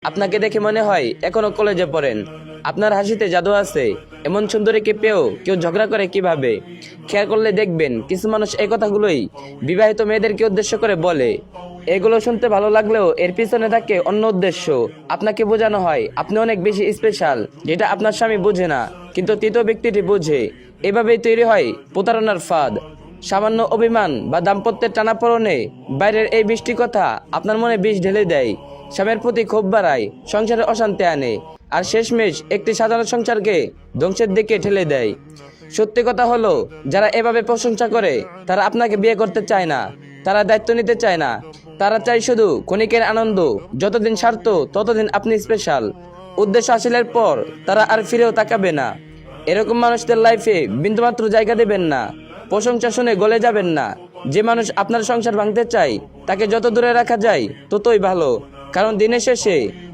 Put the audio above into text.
আপনাকে দেখে মনে হয় এখনো কলেজে পড়েন। আপনার হাসিতে জাদু আছে। এমন সুন্দরীকে পেয়েও কেউ ঝগড়া করে কিভাবে? খেয়াল করলে দেখবেন কিছু মানুষ এই কথাগুলোই বিবাহিত মেয়েদেরকে উদ্দেশ্য করে বলে। এগুলো শুনতে ভালো লাগলেও এর পিছনে থাকে অন্য উদ্দেশ্য। আপনাকে বোঝানো হয় আপনি অনেক বেশি স্পেশাল, যেটা আপনার স্বামী বোঝে না, কিন্তু তৃতীয় ব্যক্তিটি বোঝে। এভাবেই তৈরি হয় প্রতারণার ফাঁদ। সামান্য অভিমান বা দাম্পত্যের টানাপোড়েনে বাইরের এই বৃষ্টি কথা আপনার মনে বিষ ঢেলে দেয়, স্বামীর প্রতি ক্ষোভ বাড়ায়, সংসারে অশান্তি আনে, আর শেষমেশ একটি সাধারণ সংসারকে ধ্বংসের দিকে ঠেলে দেয়। সত্যি কথা হলো, যারা এভাবে প্রশংসা করে তারা আপনাকে বিয়ে করতে চায় না, তারা দায়িত্ব নিতে চায় না, তারা চায় শুধু ক্ষণিকের আনন্দ। যতদিন স্বার্থ ততদিন আপনি স্পেশাল। উদ্দেশ্য হাসিলের পর তারা আর ফিরেও তাকাবে না। এরকম মানুষদের লাইফে বিন্দুমাত্র জায়গা দেবেন না। প্রশংসা শুনে গলে যাবেন না। যে মানুষ আপনার সংসার ভাঙতে চায় তাকে যত দূরে রাখা যায় ততই ভালো, কারণ দিনের শেষে